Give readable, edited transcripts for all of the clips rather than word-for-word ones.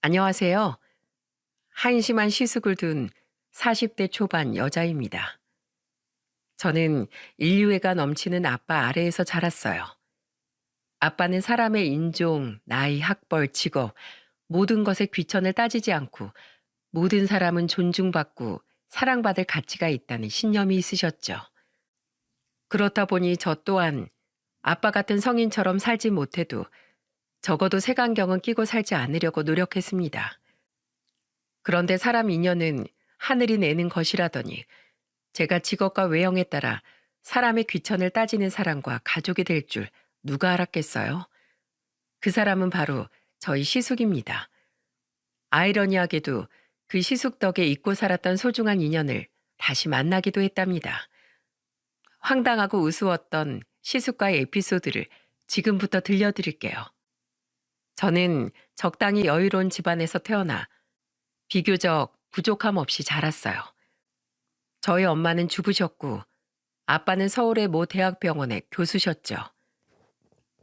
안녕하세요. 한심한 시숙을 둔 40대 초반 여자입니다. 저는 인류애가 넘치는 아빠 아래에서 자랐어요. 아빠는 사람의 인종, 나이, 학벌, 직업, 모든 것에 귀천을 따지지 않고 모든 사람은 존중받고 사랑받을 가치가 있다는 신념이 있으셨죠. 그렇다 보니 저 또한 아빠 같은 성인처럼 살지 못해도 적어도 색안경은 끼고 살지 않으려고 노력했습니다. 그런데 사람 인연은 하늘이 내는 것이라더니 제가 직업과 외형에 따라 사람의 귀천을 따지는 사람과 가족이 될 줄 누가 알았겠어요? 그 사람은 바로 저희 시숙입니다. 아이러니하게도 그 시숙 덕에 잊고 살았던 소중한 인연을 다시 만나기도 했답니다. 황당하고 우스웠던 시숙과의 에피소드를 지금부터 들려드릴게요. 저는 적당히 여유로운 집안에서 태어나 비교적 부족함 없이 자랐어요. 저희 엄마는 주부셨고 아빠는 서울의 모 대학병원의 교수셨죠.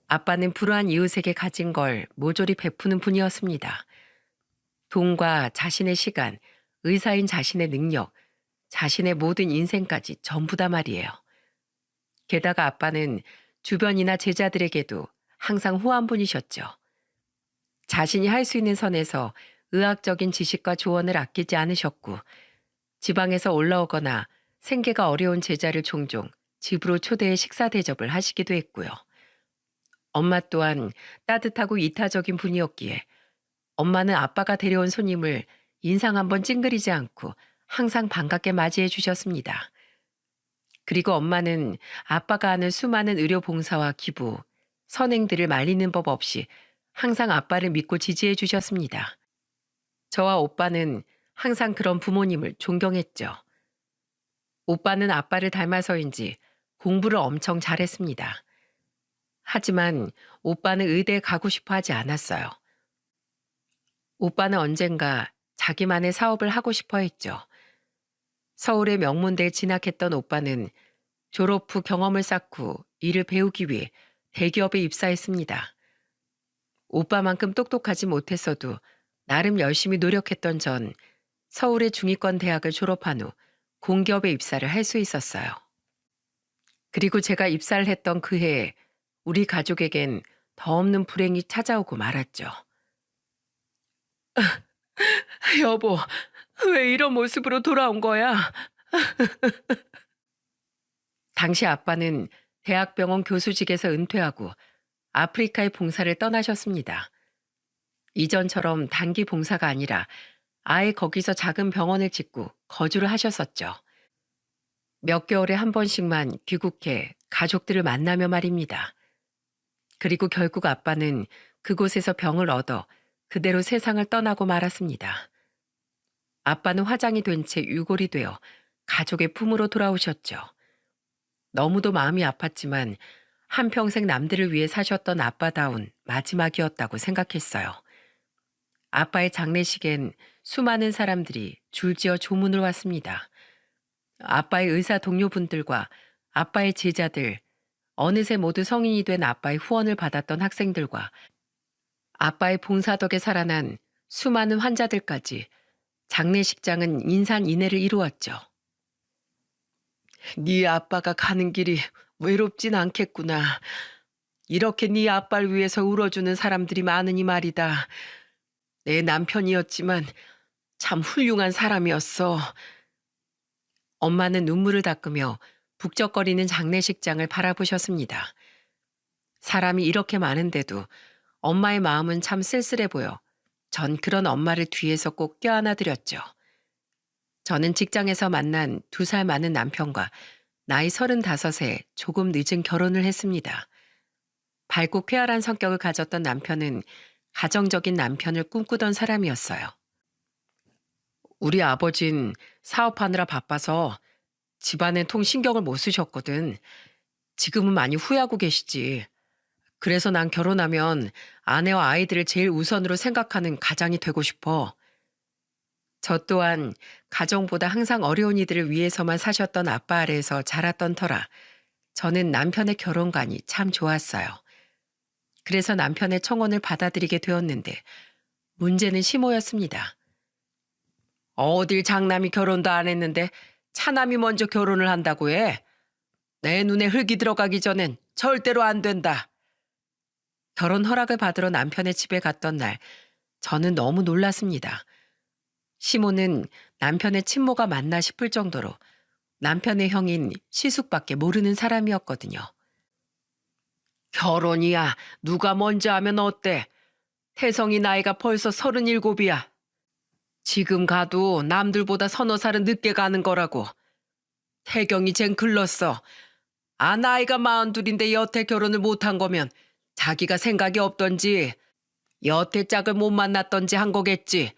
아빠는 불우한 이웃에게 가진 걸 모조리 베푸는 분이었습니다. 돈과 자신의 시간, 의사인 자신의 능력, 자신의 모든 인생까지 전부 다 말이에요. 게다가 아빠는 주변이나 제자들에게도 항상 호환분이셨죠. 자신이 할 수 있는 선에서 의학적인 지식과 조언을 아끼지 않으셨고 지방에서 올라오거나 생계가 어려운 제자를 종종 집으로 초대해 식사 대접을 하시기도 했고요. 엄마 또한 따뜻하고 이타적인 분이었기에 엄마는 아빠가 데려온 손님을 인상 한번 찡그리지 않고 항상 반갑게 맞이해 주셨습니다. 그리고 엄마는 아빠가 하는 수많은 의료 봉사와 기부, 선행들을 말리는 법 없이 항상 아빠를 믿고 지지해 주셨습니다. 저와 오빠는 항상 그런 부모님을 존경했죠. 오빠는 아빠를 닮아서인지 공부를 엄청 잘했습니다. 하지만 오빠는 의대에 가고 싶어 하지 않았어요. 오빠는 언젠가 자기만의 사업을 하고 싶어 했죠. 서울의 명문대에 진학했던 오빠는 졸업 후 경험을 쌓고 일을 배우기 위해 대기업에 입사했습니다. 오빠만큼 똑똑하지 못했어도 나름 열심히 노력했던 전 서울의 중위권 대학을 졸업한 후 공기업에 입사를 할 수 있었어요. 그리고 제가 입사를 했던 그 해에 우리 가족에겐 더 없는 불행이 찾아오고 말았죠. 여보, 왜 이런 모습으로 돌아온 거야? 당시 아빠는 대학병원 교수직에서 은퇴하고 아프리카의 봉사를 떠나셨습니다. 이전처럼 단기 봉사가 아니라 아예 거기서 작은 병원을 짓고 거주를 하셨었죠. 몇 개월에 한 번씩만 귀국해 가족들을 만나며 말입니다. 그리고 결국 아빠는 그곳에서 병을 얻어 그대로 세상을 떠나고 말았습니다. 아빠는 화장이 된 채 유골이 되어 가족의 품으로 돌아오셨죠. 너무도 마음이 아팠지만 한평생 남들을 위해 사셨던 아빠다운 마지막이었다고 생각했어요. 아빠의 장례식엔 수많은 사람들이 줄지어 조문을 왔습니다. 아빠의 의사 동료분들과 아빠의 제자들, 어느새 모두 성인이 된 아빠의 후원을 받았던 학생들과 아빠의 봉사 덕에 살아난 수많은 환자들까지 장례식장은 인산인해를 이루었죠. 네 아빠가 가는 길이 외롭진 않겠구나. 이렇게 네 아빠를 위해서 울어주는 사람들이 많으니 말이다. 내 남편이었지만 참 훌륭한 사람이었어. 엄마는 눈물을 닦으며 북적거리는 장례식장을 바라보셨습니다. 사람이 이렇게 많은데도 엄마의 마음은 참 쓸쓸해 보여 전 그런 엄마를 뒤에서 꼭 껴안아 드렸죠. 저는 직장에서 만난 2살 많은 남편과 나이 35에 조금 늦은 결혼을 했습니다. 밝고 쾌활한 성격을 가졌던 남편은 가정적인 남편을 꿈꾸던 사람이었어요. 우리 아버진 사업하느라 바빠서 집안엔 통 신경을 못 쓰셨거든. 지금은 많이 후회하고 계시지. 그래서 난 결혼하면 아내와 아이들을 제일 우선으로 생각하는 가장이 되고 싶어. 저 또한 가정보다 항상 어려운 이들을 위해서만 사셨던 아빠 아래에서 자랐던 터라 저는 남편의 결혼관이 참 좋았어요. 그래서 남편의 청혼을 받아들이게 되었는데 문제는 시모였습니다. 어딜 장남이 결혼도 안 했는데 차남이 먼저 결혼을 한다고 해. 내 눈에 흙이 들어가기 전엔 절대로 안 된다. 결혼 허락을 받으러 남편의 집에 갔던 날, 저는 너무 놀랐습니다. 시모는 남편의 친모가 맞나 싶을 정도로 남편의 형인 시숙밖에 모르는 사람이었거든요. 결혼이야. 누가 먼저 하면 어때? 태성이 나이가 벌써 37이야. 지금 가도 남들보다 서너 살은 늦게 가는 거라고. 태경이 쟨 글렀어. 아, 나이가 42인데 여태 결혼을 못한 거면 자기가 생각이 없던지 여태 짝을 못 만났던지 한 거겠지.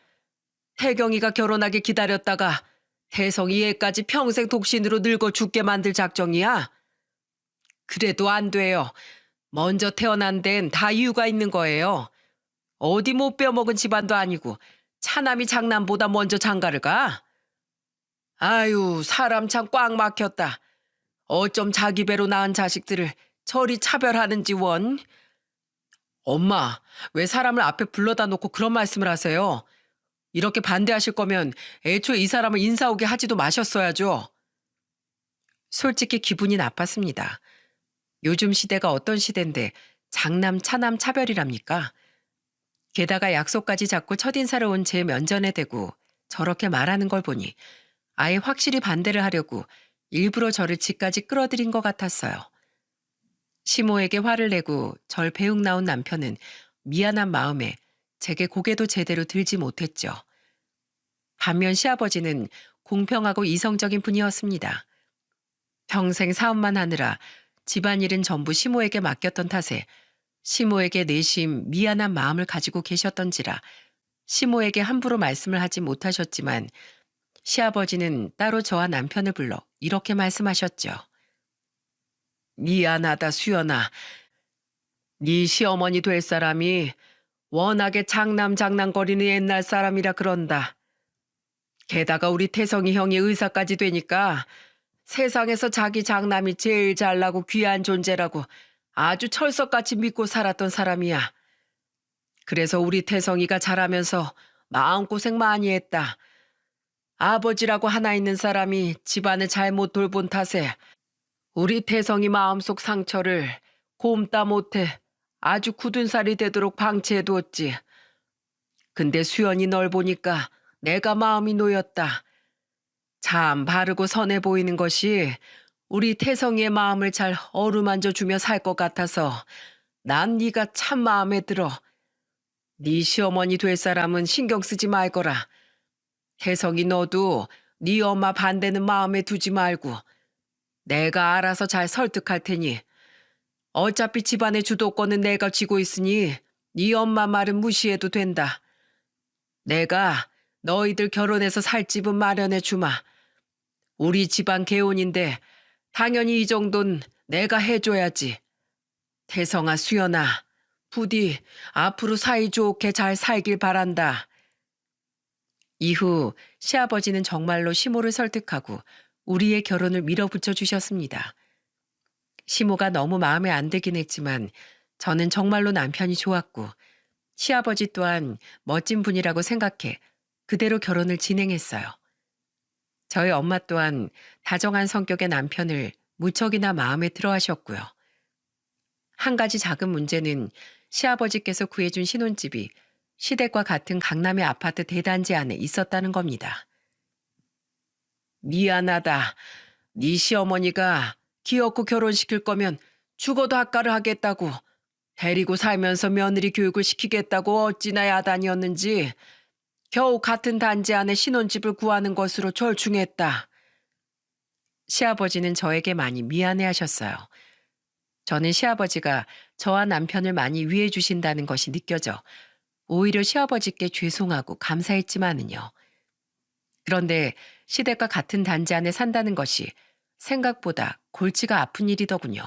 태경이가 결혼하게 기다렸다가 태성이 얘까지 평생 독신으로 늙어 죽게 만들 작정이야? 그래도 안 돼요. 먼저 태어난 데는 다 이유가 있는 거예요. 어디 못 빼먹은 집안도 아니고 차남이 장남보다 먼저 장가를 가? 아유, 사람 참 꽉 막혔다. 어쩜 자기 배로 낳은 자식들을 저리 차별하는지 원. 엄마, 왜 사람을 앞에 불러다 놓고 그런 말씀을 하세요? 이렇게 반대하실 거면 애초에 이 사람을 인사 오게 하지도 마셨어야죠. 솔직히 기분이 나빴습니다. 요즘 시대가 어떤 시대인데 장남, 차남 차별이랍니까? 게다가 약속까지 잡고 첫인사를 온 제 면전에 대고 저렇게 말하는 걸 보니 아예 확실히 반대를 하려고 일부러 저를 집까지 끌어들인 것 같았어요. 시모에게 화를 내고 절 배웅 나온 남편은 미안한 마음에 제게 고개도 제대로 들지 못했죠. 반면 시아버지는 공평하고 이성적인 분이었습니다. 평생 사업만 하느라 집안일은 전부 시모에게 맡겼던 탓에 시모에게 내심 미안한 마음을 가지고 계셨던지라 시모에게 함부로 말씀을 하지 못하셨지만 시아버지는 따로 저와 남편을 불러 이렇게 말씀하셨죠. 미안하다, 수연아. 네 시어머니 될 사람이 워낙에 장남장난거리는 옛날 사람이라 그런다. 게다가 우리 태성이 형이 의사까지 되니까 세상에서 자기 장남이 제일 잘나고 귀한 존재라고 아주 철석같이 믿고 살았던 사람이야. 그래서 우리 태성이가 자라면서 마음고생 많이 했다. 아버지라고 하나 있는 사람이 집안을 잘못 돌본 탓에 우리 태성이 마음속 상처를 곰다 못해 아주 굳은 살이 되도록 방치해두었지. 근데 수연이 널 보니까 내가 마음이 놓였다. 참 바르고 선해 보이는 것이 우리 태성이의 마음을 잘 어루만져 주며 살 것 같아서 난 네가 참 마음에 들어. 네 시어머니 될 사람은 신경 쓰지 말거라. 태성이 너도 네 엄마 반대는 마음에 두지 말고 내가 알아서 잘 설득할 테니 어차피 집안의 주도권은 내가 쥐고 있으니 네 엄마 말은 무시해도 된다. 내가 너희들 결혼해서 살 집은 마련해 주마. 우리 집안 개혼인데 당연히 이 정도는 내가 해줘야지. 태성아, 수연아, 부디 앞으로 사이좋게 잘 살길 바란다. 이후 시아버지는 정말로 시모를 설득하고 우리의 결혼을 밀어붙여 주셨습니다. 시모가 너무 마음에 안 들긴 했지만 저는 정말로 남편이 좋았고 시아버지 또한 멋진 분이라고 생각해 그대로 결혼을 진행했어요. 저희 엄마 또한 다정한 성격의 남편을 무척이나 마음에 들어 하셨고요. 한 가지 작은 문제는 시아버지께서 구해준 신혼집이 시댁과 같은 강남의 아파트 대단지 안에 있었다는 겁니다. 미안하다. 네 시어머니가 기어코 결혼시킬 거면 죽어도 학가를 하겠다고 데리고 살면서 며느리 교육을 시키겠다고 어찌나 야단이었는지 겨우 같은 단지 안에 신혼집을 구하는 것으로 절충했다. 시아버지는 저에게 많이 미안해하셨어요. 저는 시아버지가 저와 남편을 많이 위해 주신다는 것이 느껴져 오히려 시아버지께 죄송하고 감사했지만은요. 그런데 시댁과 같은 단지 안에 산다는 것이 생각보다 골치가 아픈 일이더군요.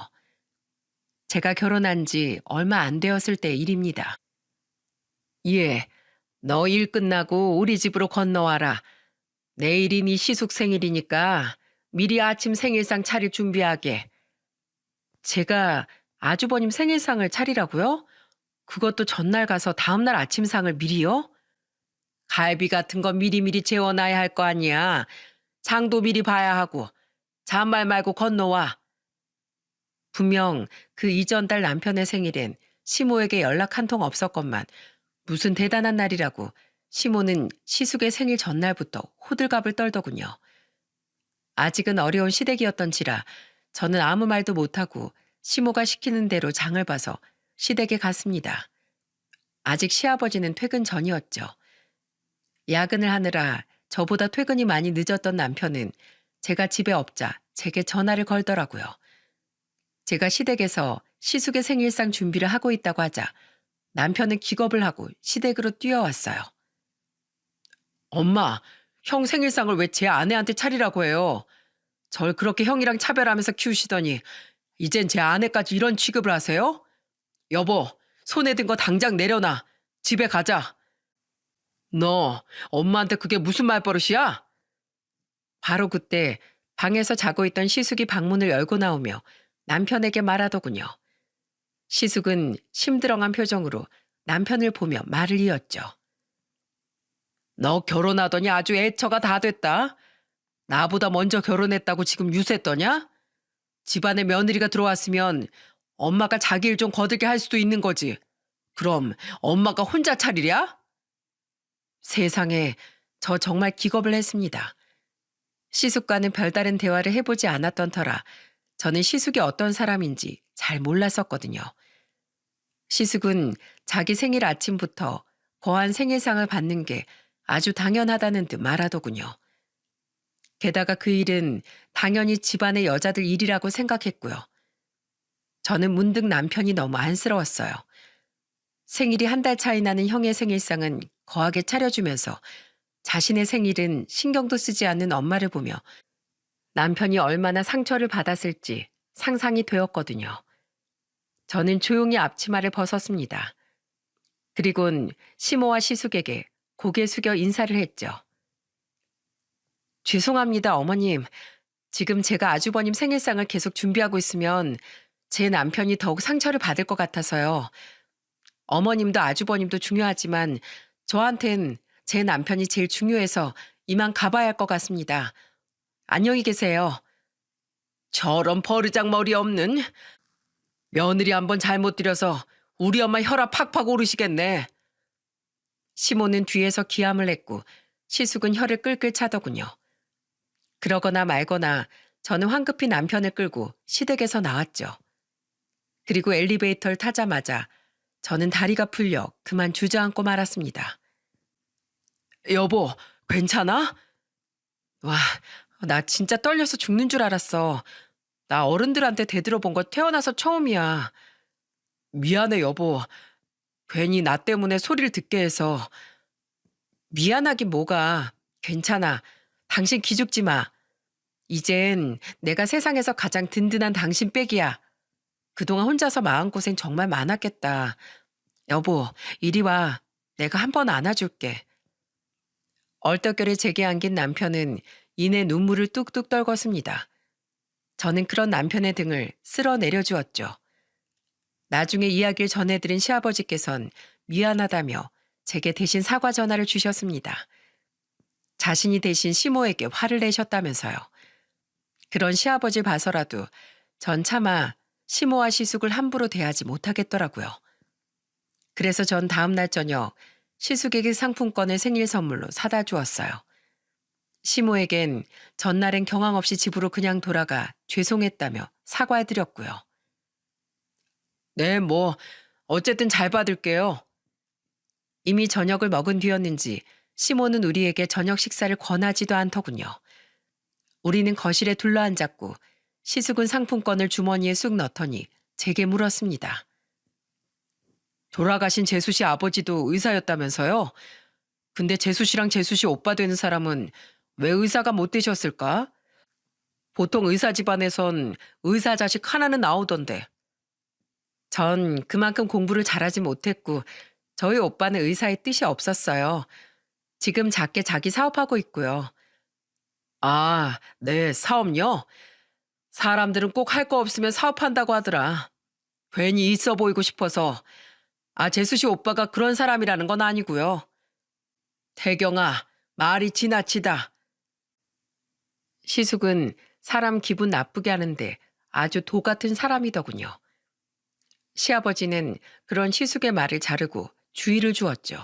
제가 결혼한 지 얼마 안 되었을 때 일입니다. 예, 너 일 끝나고 우리 집으로 건너와라. 내일이 네 시숙 생일이니까 미리 아침 생일상 차릴 준비하게. 제가 아주버님 생일상을 차리라고요? 그것도 전날 가서 다음날 아침상을 미리요? 갈비 같은 거 미리미리 재워놔야 할 거 아니야. 장도 미리 봐야 하고. 잔말 말고 건너와. 분명 그 이전 달 남편의 생일엔 시모에게 연락 한 통 없었건만 무슨 대단한 날이라고 시모는 시숙의 생일 전날부터 호들갑을 떨더군요. 아직은 어려운 시댁이었던지라 저는 아무 말도 못하고 시모가 시키는 대로 장을 봐서 시댁에 갔습니다. 아직 시아버지는 퇴근 전이었죠. 야근을 하느라 저보다 퇴근이 많이 늦었던 남편은 제가 집에 없자 제게 전화를 걸더라고요. 제가 시댁에서 시숙의 생일상 준비를 하고 있다고 하자 남편은 기겁을 하고 시댁으로 뛰어왔어요. 엄마, 형 생일상을 왜 제 아내한테 차리라고 해요? 절 그렇게 형이랑 차별하면서 키우시더니 이젠 제 아내까지 이런 취급을 하세요? 여보, 손에 든 거 당장 내려놔. 집에 가자. 너 엄마한테 그게 무슨 말버릇이야? 바로 그때 방에서 자고 있던 시숙이 방문을 열고 나오며 남편에게 말하더군요. 시숙은 심드렁한 표정으로 남편을 보며 말을 이었죠. 너 결혼하더니 아주 애처가 다 됐다. 나보다 먼저 결혼했다고 지금 유세 떠냐? 집안에 며느리가 들어왔으면 엄마가 자기 일 좀 거들게 할 수도 있는 거지. 그럼 엄마가 혼자 차리랴? 세상에, 저 정말 기겁을 했습니다. 시숙과는 별다른 대화를 해보지 않았던 터라 저는 시숙이 어떤 사람인지 잘 몰랐었거든요. 시숙은 자기 생일 아침부터 거한 생일상을 받는 게 아주 당연하다는 듯 말하더군요. 게다가 그 일은 당연히 집안의 여자들 일이라고 생각했고요. 저는 문득 남편이 너무 안쓰러웠어요. 생일이 한 달 차이 나는 형의 생일상은 거하게 차려주면서 자신의 생일은 신경도 쓰지 않는 엄마를 보며 남편이 얼마나 상처를 받았을지 상상이 되었거든요. 저는 조용히 앞치마를 벗었습니다. 그리곤 시모와 시숙에게 고개 숙여 인사를 했죠. 죄송합니다, 어머님. 지금 제가 아주버님 생일상을 계속 준비하고 있으면 제 남편이 더욱 상처를 받을 것 같아서요. 어머님도 아주버님도 중요하지만 저한텐 제 남편이 제일 중요해서 이만 가봐야 할 것 같습니다. 안녕히 계세요. 저런 버르장머리 없는 며느리 한번 잘못 들여서 우리 엄마 혈압 팍팍 오르시겠네. 시모는 뒤에서 기함을 했고 시숙은 혀를 끌끌 차더군요. 그러거나 말거나 저는 황급히 남편을 끌고 시댁에서 나왔죠. 그리고 엘리베이터를 타자마자 저는 다리가 풀려 그만 주저앉고 말았습니다. 여보, 괜찮아? 와, 나 진짜 떨려서 죽는 줄 알았어. 나 어른들한테 대들어본 거 태어나서 처음이야. 미안해, 여보. 괜히 나 때문에 소리를 듣게 해서. 미안하긴 뭐가. 괜찮아. 당신 기죽지 마. 이젠 내가 세상에서 가장 든든한 당신 백이야. 그동안 혼자서 마음고생 정말 많았겠다. 여보, 이리 와. 내가 한 번 안아줄게. 얼떨결에 제게 안긴 남편은 이내 눈물을 뚝뚝 떨궜습니다. 저는 그런 남편의 등을 쓸어 내려주었죠. 나중에 이야기를 전해드린 시아버지께선 미안하다며 제게 대신 사과 전화를 주셨습니다. 자신이 대신 시모에게 화를 내셨다면서요. 그런 시아버지 봐서라도 전 차마 시모와 시숙을 함부로 대하지 못하겠더라고요. 그래서 전 다음 날 저녁 시숙에게 상품권을 생일 선물로 사다 주었어요. 시모에겐 전날엔 경황 없이 집으로 그냥 돌아가 죄송했다며 사과해드렸고요. 네, 어쨌든 잘 받을게요. 이미 저녁을 먹은 뒤였는지 시모는 우리에게 저녁 식사를 권하지도 않더군요. 우리는 거실에 둘러앉았고 시숙은 상품권을 주머니에 쑥 넣더니 제게 물었습니다. 돌아가신 재수 씨 아버지도 의사였다면서요? 근데 재수 씨랑 재수 씨 오빠 되는 사람은 왜 의사가 못 되셨을까? 보통 의사 집안에선 의사 자식 하나는 나오던데. 전 그만큼 공부를 잘하지 못했고 저희 오빠는 의사의 뜻이 없었어요. 지금 작게 자기 사업하고 있고요. 아, 네, 사업요? 사람들은 꼭 할 거 없으면 사업한다고 하더라. 괜히 있어 보이고 싶어서. 재수 씨 오빠가 그런 사람이라는 건 아니고요. 태경아, 말이 지나치다. 시숙은 사람 기분 나쁘게 하는데 아주 도 같은 사람이더군요. 시아버지는 그런 시숙의 말을 자르고 주의를 주었죠.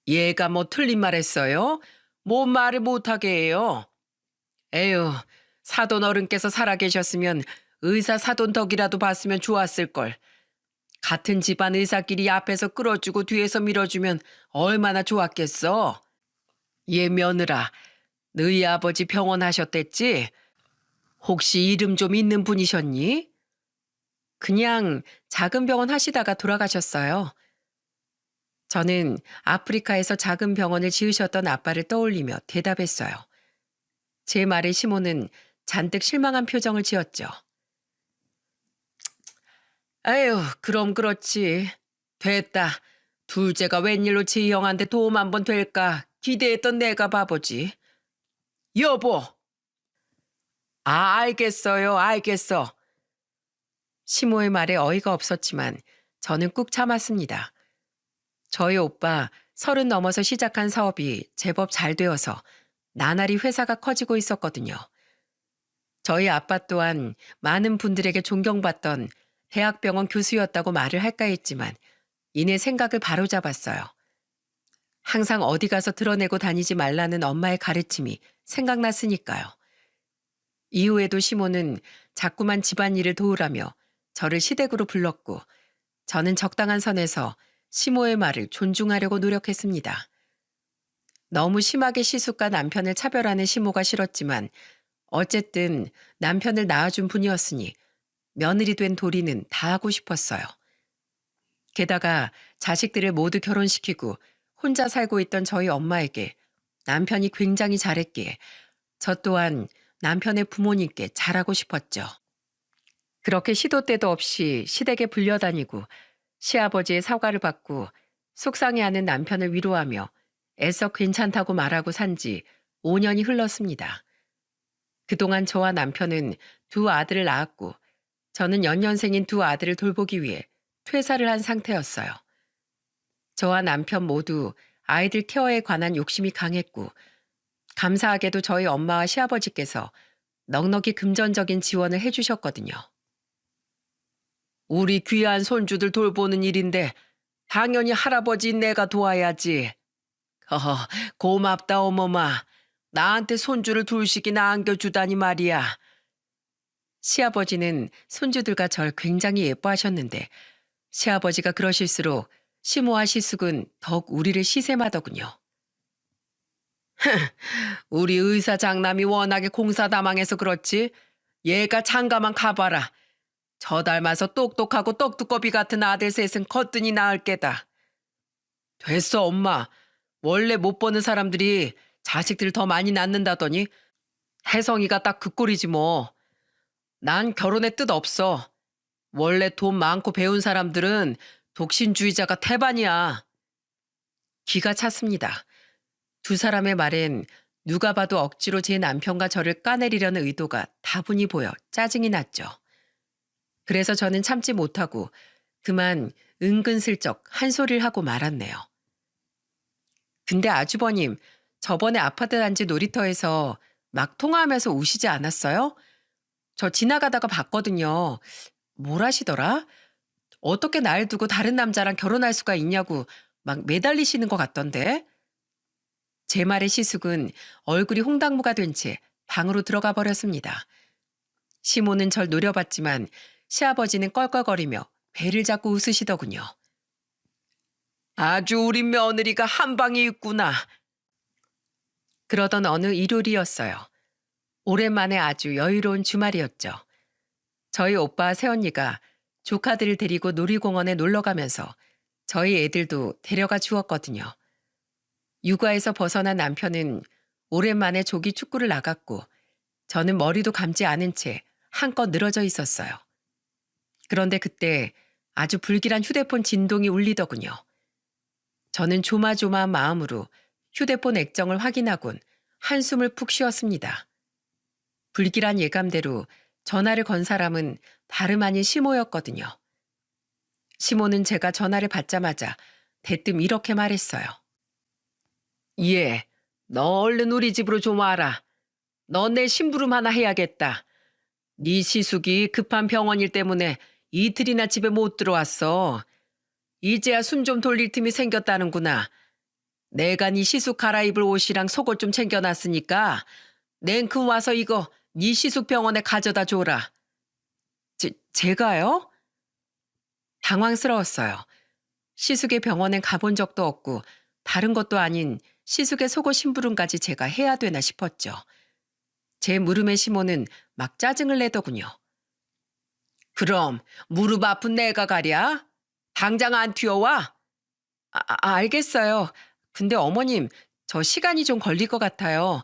얘가 뭐 틀린 말 했어요? 뭔 말을 못하게 해요? 에휴, 사돈 어른께서 살아계셨으면 의사 사돈 덕이라도 봤으면 좋았을걸. 같은 집안 의사끼리 앞에서 끌어주고 뒤에서 밀어주면 얼마나 좋았겠어. 얘 며느라, 너희 아버지 병원 하셨댔지? 혹시 이름 좀 있는 분이셨니? 그냥 작은 병원 하시다가 돌아가셨어요. 저는 아프리카에서 작은 병원을 지으셨던 아빠를 떠올리며 대답했어요. 제 말에 시모는 잔뜩 실망한 표정을 지었죠. 아유, 그럼 그렇지. 됐다. 둘째가 웬일로 지 형한테 도움 한번 될까 기대했던 내가 바보지. 여보! 알겠어요. 알겠어. 시모의 말에 어이가 없었지만 저는 꾹 참았습니다. 저희 오빠 30 넘어서 시작한 사업이 제법 잘 되어서 나날이 회사가 커지고 있었거든요. 저희 아빠 또한 많은 분들에게 존경받던 대학병원 교수였다고 말을 할까 했지만 이내 생각을 바로잡았어요. 항상 어디 가서 드러내고 다니지 말라는 엄마의 가르침이 생각났으니까요. 이후에도 시모는 자꾸만 집안일을 도우라며 저를 시댁으로 불렀고 저는 적당한 선에서 시모의 말을 존중하려고 노력했습니다. 너무 심하게 시숙과 남편을 차별하는 시모가 싫었지만 어쨌든 남편을 낳아준 분이었으니 며느리 된 도리는 다 하고 싶었어요. 게다가 자식들을 모두 결혼시키고 혼자 살고 있던 저희 엄마에게 남편이 굉장히 잘했기에 저 또한 남편의 부모님께 잘하고 싶었죠. 그렇게 시도 때도 없이 시댁에 불려다니고 시아버지의 사과를 받고 속상해하는 남편을 위로하며 애써 괜찮다고 말하고 산 지 5년이 흘렀습니다. 그동안 저와 남편은 두 아들을 낳았고 저는 연년생인 두 아들을 돌보기 위해 퇴사를 한 상태였어요. 저와 남편 모두 아이들 케어에 관한 욕심이 강했고 감사하게도 저희 엄마와 시아버지께서 넉넉히 금전적인 지원을 해주셨거든요. 우리 귀한 손주들 돌보는 일인데 당연히 할아버지 내가 도와야지. 허허, 고맙다 어머마. 나한테 손주를 둘씩이나 안겨주다니 말이야. 시아버지는 손주들과 절 굉장히 예뻐하셨는데 시아버지가 그러실수록 시모와 시숙은 더욱 우리를 시샘하더군요. 우리 의사 장남이 워낙에 공사다망해서 그렇지. 얘가 장가만 가봐라. 저 닮아서 똑똑하고 떡두꺼비 같은 아들 셋은 거뜬히 낳을 게다. 됐어 엄마. 원래 못 보는 사람들이 자식들 더 많이 낳는다더니 혜성이가 딱 그 꼴이지 뭐. 난 결혼의 뜻 없어. 원래 돈 많고 배운 사람들은 독신주의자가 태반이야. 기가 찼습니다. 두 사람의 말엔 누가 봐도 억지로 제 남편과 저를 까내리려는 의도가 다분히 보여 짜증이 났죠. 그래서 저는 참지 못하고 그만 은근슬쩍 한 소리를 하고 말았네요. 근데 아주버님, 저번에 아파트 단지 놀이터에서 막 통화하면서 우시지 않았어요? 저 지나가다가 봤거든요. 뭘 하시더라? 어떻게 날 두고 다른 남자랑 결혼할 수가 있냐고 막 매달리시는 것 같던데? 제 말에 시숙은 얼굴이 홍당무가 된 채 방으로 들어가 버렸습니다. 시모는 절 노려봤지만 시아버지는 껄껄거리며 배를 잡고 웃으시더군요. 아주 우리 며느리가 한 방이 있구나. 그러던 어느 일요일이었어요. 오랜만에 아주 여유로운 주말이었죠. 저희 오빠 새언니가 조카들을 데리고 놀이공원에 놀러 가면서 저희 애들도 데려가 주었거든요. 육아에서 벗어난 남편은 오랜만에 조기 축구를 나갔고 저는 머리도 감지 않은 채 한껏 늘어져 있었어요. 그런데 그때 아주 불길한 휴대폰 진동이 울리더군요. 저는 조마조마한 마음으로 휴대폰 액정을 확인하곤 한숨을 푹 쉬었습니다. 불길한 예감대로 전화를 건 사람은 다름 아닌 시모였거든요. 시모는 제가 전화를 받자마자 대뜸 이렇게 말했어요. 예, 너 얼른 우리 집으로 좀 와라. 너 내 심부름 하나 해야겠다. 네 시숙이 급한 병원 일 때문에 이틀이나 집에 못 들어왔어. 이제야 숨 좀 돌릴 틈이 생겼다는구나. 내가 네 시숙 갈아입을 옷이랑 속옷 좀 챙겨놨으니까 냉큼 와서 이거 네 시숙 병원에 가져다 줘라. 제가요? 당황스러웠어요. 시숙의 병원엔 가본 적도 없고 다른 것도 아닌 시숙의 속옷 심부름까지 제가 해야 되나 싶었죠. 제 물음에 시모는 막 짜증을 내더군요. 그럼 무릎 아픈 내가 가랴? 당장 안 튀어와? 알겠어요. 근데 어머님, 저 시간이 좀 걸릴 것 같아요.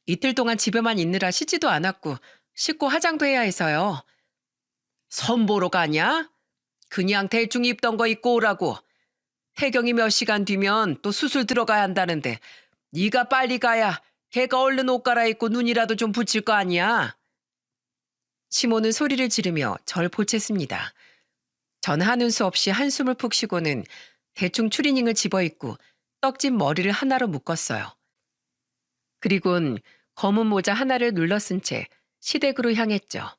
이틀 동안 집에만 있느라 씻지도 않았고 씻고 화장도 해야 해서요. 선보러 가냐? 그냥 대충 입던 거 입고 오라고. 태경이 몇 시간 뒤면 또 수술 들어가야 한다는데 네가 빨리 가야 걔가 얼른 옷 갈아입고 눈이라도 좀 붙일 거 아니야. 시모는 소리를 지르며 절 보챘습니다. 전 하는 수 없이 한숨을 푹 쉬고는 대충 추리닝을 집어입고 떡진 머리를 하나로 묶었어요. 그리곤 검은 모자 하나를 눌러 쓴 채 시댁으로 향했죠.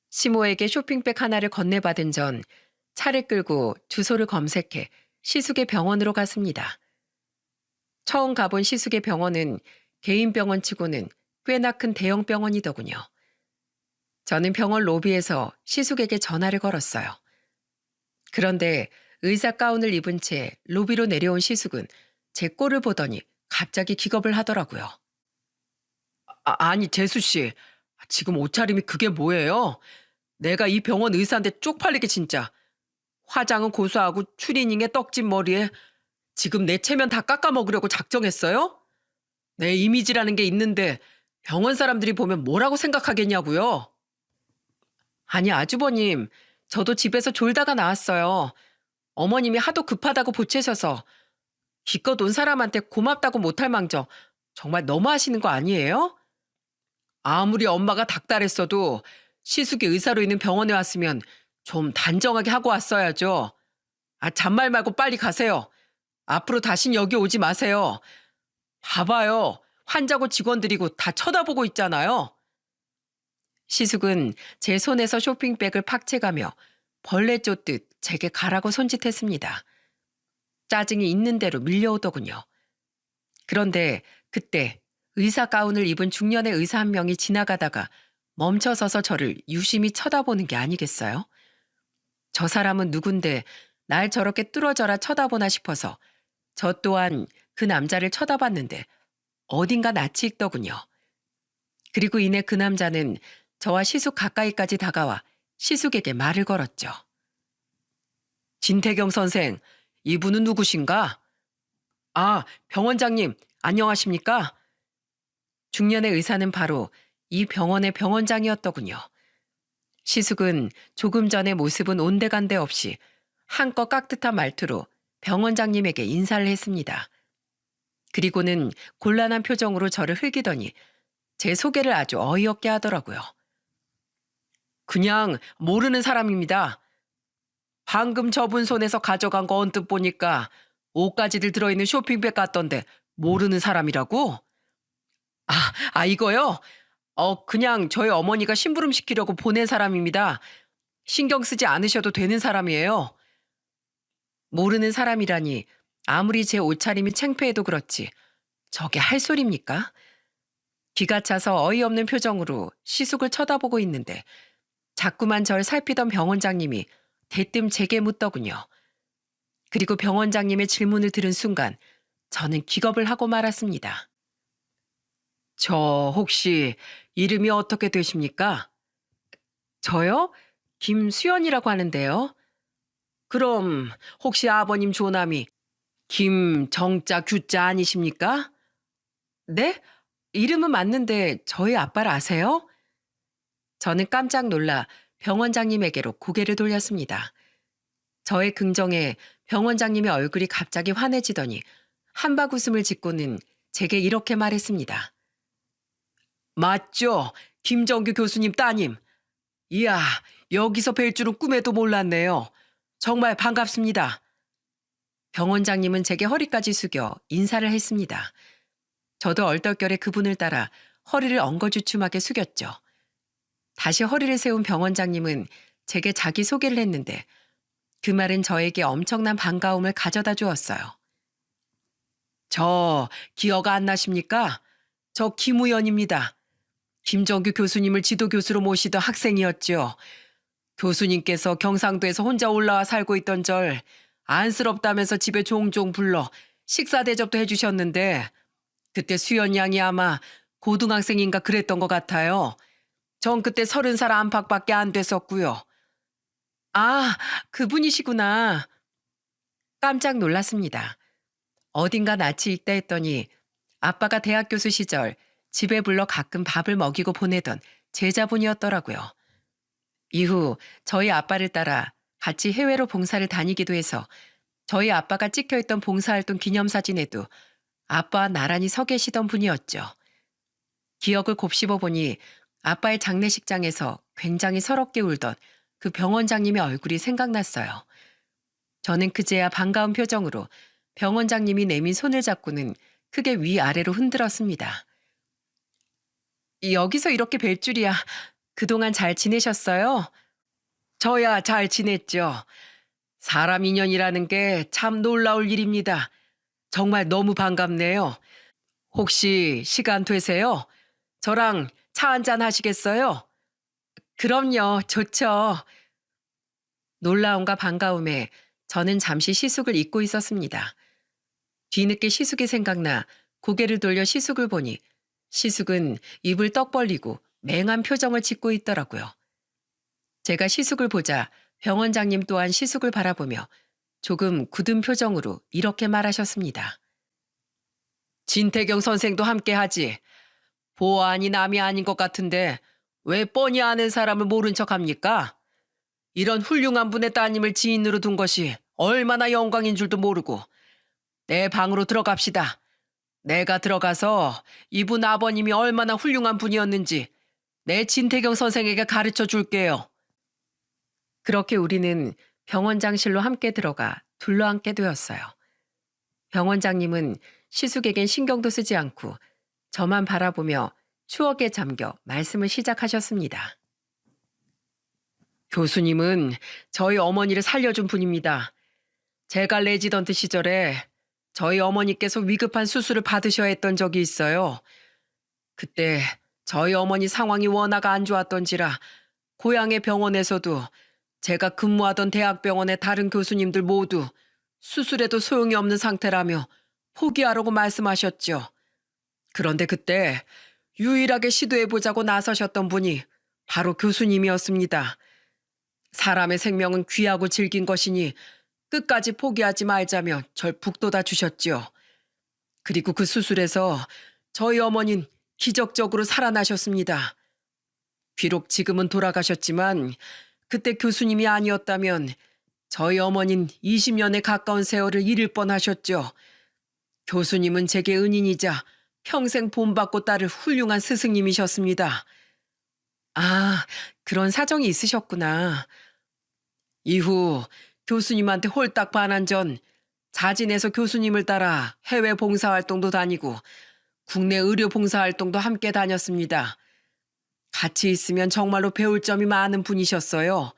시모에게 쇼핑백 하나를 건네받은 전 차를 끌고 주소를 검색해 시숙의 병원으로 갔습니다. 처음 가본 시숙의 병원은 개인 병원치고는 꽤나 큰 대형 병원이더군요. 저는 병원 로비에서 시숙에게 전화를 걸었어요. 그런데 의사 가운을 입은 채 로비로 내려온 시숙은 제 꼴을 보더니 갑자기 기겁을 하더라고요. 아니 재수 씨, 지금 옷차림이 그게 뭐예요? 내가 이 병원 의사인데 쪽팔리게 진짜. 화장은 고수하고 추리닝에 떡진 머리에 지금 내 체면 다 깎아먹으려고 작정했어요? 내 이미지라는 게 있는데 병원 사람들이 보면 뭐라고 생각하겠냐고요? 아니 아주버님, 저도 집에서 졸다가 나왔어요. 어머님이 하도 급하다고 보채셔서 기껏 온 사람한테 고맙다고 못할 망정 정말 너무하시는 거 아니에요? 아무리 엄마가 닥달했어도 시숙이 의사로 있는 병원에 왔으면 좀 단정하게 하고 왔어야죠. 잔말 말고 빨리 가세요. 앞으로 다신 여기 오지 마세요. 봐봐요. 환자고 직원들이고 다 쳐다보고 있잖아요. 시숙은 제 손에서 쇼핑백을 팍채가며 벌레 쫓듯 제게 가라고 손짓했습니다. 짜증이 있는 대로 밀려오더군요. 그런데 그때 의사 가운을 입은 중년의 의사 한 명이 지나가다가 멈춰서서 저를 유심히 쳐다보는 게 아니겠어요? 저 사람은 누군데 날 저렇게 뚫어져라 쳐다보나 싶어서 저 또한 그 남자를 쳐다봤는데 어딘가 낯이 익더군요. 그리고 이내 그 남자는 저와 시숙 가까이까지 다가와 시숙에게 말을 걸었죠. 진태경 선생, 이분은 누구신가? 병원장님, 안녕하십니까? 중년의 의사는 바로 이 병원의 병원장이었더군요. 시숙은 조금 전의 모습은 온데간데 없이 한껏 깍듯한 말투로 병원장님에게 인사를 했습니다. 그리고는 곤란한 표정으로 저를 흘기더니 제 소개를 아주 어이없게 하더라고요. 그냥 모르는 사람입니다. 방금 저분 손에서 가져간 거 언뜻 보니까 옷가지들 들어있는 쇼핑백 같던데 모르는 사람이라고? 이거요? 그냥 저희 어머니가 심부름 시키려고 보낸 사람입니다. 신경 쓰지 않으셔도 되는 사람이에요. 모르는 사람이라니 아무리 제 옷차림이 창피해도 그렇지 저게 할 소리입니까? 기가 차서 어이없는 표정으로 시숙을 쳐다보고 있는데 자꾸만 절 살피던 병원장님이 대뜸 제게 묻더군요. 그리고 병원장님의 질문을 들은 순간 저는 기겁을 하고 말았습니다. 저 혹시 이름이 어떻게 되십니까? 저요? 김수연이라고 하는데요. 그럼 혹시 아버님 조남이 김정자 규자 아니십니까? 네? 이름은 맞는데 저희 아빠를 아세요? 저는 깜짝 놀라 병원장님에게로 고개를 돌렸습니다. 저의 긍정에 병원장님의 얼굴이 갑자기 환해지더니 한박 웃음을 짓고는 제게 이렇게 말했습니다. 맞죠? 김정규 교수님 따님. 이야, 여기서 뵐 줄은 꿈에도 몰랐네요. 정말 반갑습니다. 병원장님은 제게 허리까지 숙여 인사를 했습니다. 저도 얼떨결에 그분을 따라 허리를 엉거주춤하게 숙였죠. 다시 허리를 세운 병원장님은 제게 자기소개를 했는데 그 말은 저에게 엄청난 반가움을 가져다 주었어요. 저 기억 안 나십니까? 저 김우연입니다. 김정규 교수님을 지도교수로 모시던 학생이었죠. 교수님께서 경상도에서 혼자 올라와 살고 있던 절 안쓰럽다면서 집에 종종 불러 식사 대접도 해주셨는데 그때 수연 양이 아마 고등학생인가 그랬던 것 같아요. 전 그때 30살 안팎밖에 안 됐었고요. 아, 그분이시구나. 깜짝 놀랐습니다. 어딘가 낯이 익다 했더니 아빠가 대학 교수 시절 집에 불러 가끔 밥을 먹이고 보내던 제자분이었더라고요. 이후 저희 아빠를 따라 같이 해외로 봉사를 다니기도 해서 저희 아빠가 찍혀있던 봉사활동 기념사진에도 아빠와 나란히 서 계시던 분이었죠. 기억을 곱씹어 보니 아빠의 장례식장에서 굉장히 서럽게 울던 그 병원장님의 얼굴이 생각났어요. 저는 그제야 반가운 표정으로 병원장님이 내민 손을 잡고는 크게 위아래로 흔들었습니다. 여기서 이렇게 뵐 줄이야. 그동안 잘 지내셨어요? 저야 잘 지냈죠. 사람 인연이라는 게 참 놀라울 일입니다. 정말 너무 반갑네요. 혹시 시간 되세요? 저랑 차 한잔 하시겠어요? 그럼요, 좋죠. 놀라움과 반가움에 저는 잠시 시숙을 잊고 있었습니다. 뒤늦게 시숙이 생각나 고개를 돌려 시숙을 보니 시숙은 입을 떡 벌리고 맹한 표정을 짓고 있더라고요. 제가 시숙을 보자 병원장님 또한 시숙을 바라보며 조금 굳은 표정으로 이렇게 말하셨습니다. 진태경 선생도 함께 하지. 보안이 남이 아닌 것 같은데 왜 뻔히 아는 사람을 모른 척합니까? 이런 훌륭한 분의 따님을 지인으로 둔 것이 얼마나 영광인 줄도 모르고. 내 방으로 들어갑시다. 내가 들어가서 이분 아버님이 얼마나 훌륭한 분이었는지 내 진태경 선생에게 가르쳐 줄게요. 그렇게 우리는 병원장실로 함께 들어가 둘러앉게 되었어요. 병원장님은 시숙에겐 신경도 쓰지 않고 저만 바라보며 추억에 잠겨 말씀을 시작하셨습니다. 교수님은 저희 어머니를 살려준 분입니다. 제가 레지던트 시절에 저희 어머니께서 위급한 수술을 받으셔야 했던 적이 있어요. 그때 저희 어머니 상황이 워낙 안 좋았던지라 고향의 병원에서도 제가 근무하던 대학병원의 다른 교수님들 모두 수술해도 소용이 없는 상태라며 포기하라고 말씀하셨죠. 그런데 그때 유일하게 시도해보자고 나서셨던 분이 바로 교수님이었습니다. 사람의 생명은 귀하고 질긴 것이니 끝까지 포기하지 말자며 절 북돋아 주셨지요. 그리고 그 수술에서 저희 어머니는 기적적으로 살아나셨습니다. 비록 지금은 돌아가셨지만 그때 교수님이 아니었다면 저희 어머니는 20년에 가까운 세월을 잃을 뻔하셨죠. 교수님은 제게 은인이자 평생 본받고 따를 훌륭한 스승님이셨습니다. 아, 그런 사정이 있으셨구나. 이후 교수님한테 홀딱 반한 전 자진해서 교수님을 따라 해외 봉사활동도 다니고 국내 의료 봉사활동도 함께 다녔습니다. 같이 있으면 정말로 배울 점이 많은 분이셨어요.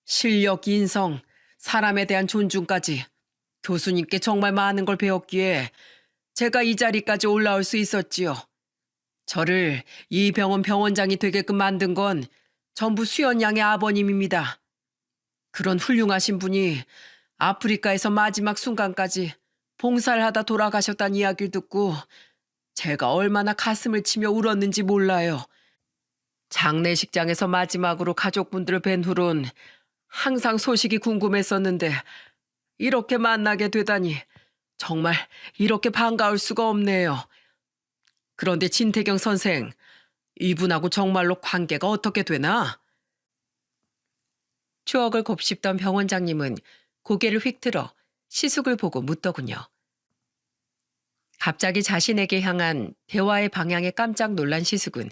실력, 인성, 사람에 대한 존중까지 교수님께 정말 많은 걸 배웠기에 제가 이 자리까지 올라올 수 있었지요. 저를 이 병원 병원장이 되게끔 만든 건 전부 수연 양의 아버님입니다. 그런 훌륭하신 분이 아프리카에서 마지막 순간까지 봉사를 하다 돌아가셨다는 이야기를 듣고 제가 얼마나 가슴을 치며 울었는지 몰라요. 장례식장에서 마지막으로 가족분들을 뵌 후론 항상 소식이 궁금했었는데 이렇게 만나게 되다니 정말 이렇게 반가울 수가 없네요. 그런데 진태경 선생, 이분하고 정말로 관계가 어떻게 되나? 추억을 곱씹던 병원장님은 고개를 휙 들어 시숙을 보고 묻더군요. 갑자기 자신에게 향한 대화의 방향에 깜짝 놀란 시숙은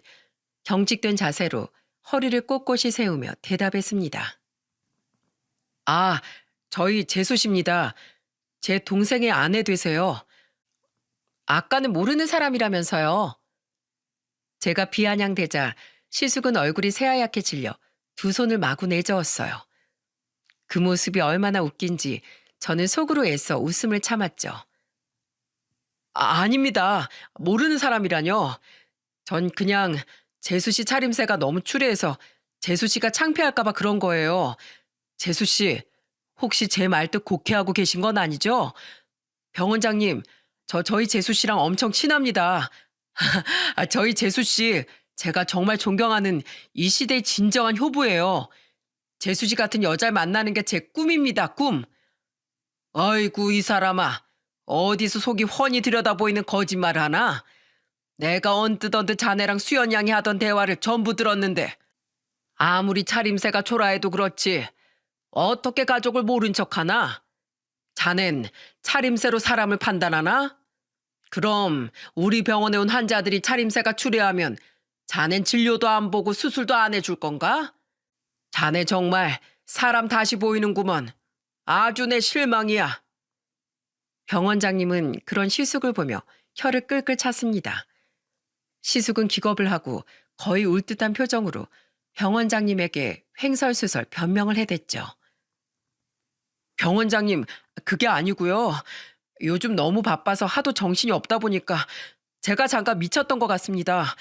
경직된 자세로 허리를 꼿꼿이 세우며 대답했습니다. 아, 저희 재수 씨입니다. 제 동생의 아내 되세요. 아까는 모르는 사람이라면서요. 제가 비아냥대자 시숙은 얼굴이 새하얗게 질려 두 손을 마구 내저었어요. 그 모습이 얼마나 웃긴지 저는 속으로 애써 웃음을 참았죠. 아닙니다. 모르는 사람이라뇨. 전 그냥 재수 씨 차림새가 너무 추레해서 재수 씨가 창피할까 봐 그런 거예요. 재수 씨, 혹시 제 말뜻 곡해하고 계신 건 아니죠? 병 원장님, 저희 재수 씨랑 엄청 친합니다. 저희 재수 씨, 제가 정말 존경하는 이 시대의 진정한 효부예요. 재수 씨 같은 여자를 만나는 게 제 꿈입니다, 꿈. 아이고, 이 사람아. 어디서 속이 훤히 들여다보이는 거짓말 하나? 내가 언뜻 자네랑 수연 양이 하던 대화를 전부 들었는데 아무리 차림새가 초라해도 그렇지 어떻게 가족을 모른 척하나? 자넨 차림새로 사람을 판단하나? 그럼 우리 병원에 온 환자들이 차림새가 추레하면 자넨 진료도 안 보고 수술도 안 해줄 건가? 자네 정말 사람 다시 보이는구먼. 아주 내 실망이야. 병원장님은 그런 시숙을 보며 혀를 끌끌 찼습니다. 시숙은 기겁을 하고 거의 울 듯한 표정으로 병원장님에게 횡설수설 변명을 해댔죠. 병원장님, 그게 아니고요. 요즘 너무 바빠서 하도 정신이 없다 보니까 제가 잠깐 미쳤던 것 같습니다.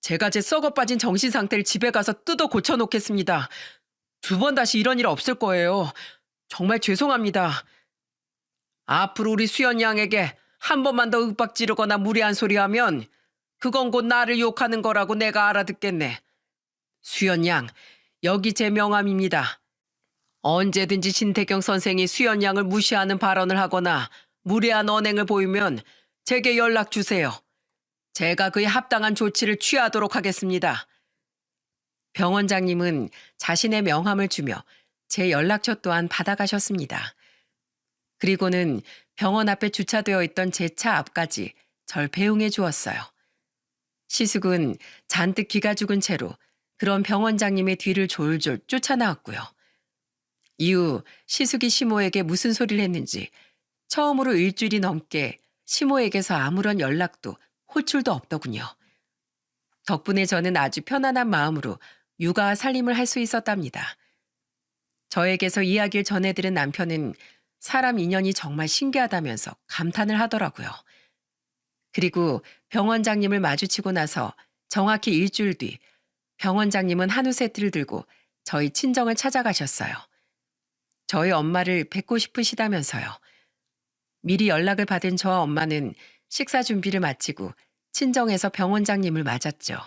제가 제 썩어 빠진 정신 상태를 집에 가서 뜯어 고쳐놓겠습니다. 두 번 다시 이런 일 없을 거예요. 정말 죄송합니다. 앞으로 우리 수연 양에게 한 번만 더 윽박 지르거나 무례한 소리 하면 그건 곧 나를 욕하는 거라고 내가 알아듣겠네. 수연 양, 여기 제 명함입니다. 언제든지 신태경 선생이 수연 양을 무시하는 발언을 하거나 무례한 언행을 보이면 제게 연락 주세요. 제가 그에 합당한 조치를 취하도록 하겠습니다. 병원장님은 자신의 명함을 주며 제 연락처 또한 받아가셨습니다. 그리고는 병원 앞에 주차되어 있던 제 차 앞까지 절 배웅해 주었어요. 시숙은 잔뜩 기가 죽은 채로 그런 병원장님의 뒤를 졸졸 쫓아나왔고요. 이후 시숙이 시모에게 무슨 소리를 했는지 처음으로 일주일이 넘게 시모에게서 아무런 연락도 호출도 없더군요. 덕분에 저는 아주 편안한 마음으로 육아와 살림을 할 수 있었답니다. 저에게서 이야기를 전해들은 남편은 사람 인연이 정말 신기하다면서 감탄을 하더라고요. 그리고 병원장님을 마주치고 나서 정확히 일주일 뒤 병원장님은 한우 세트를 들고 저희 친정을 찾아가셨어요. 저희 엄마를 뵙고 싶으시다면서요. 미리 연락을 받은 저와 엄마는 식사 준비를 마치고 친정에서 병원장님을 맞았죠.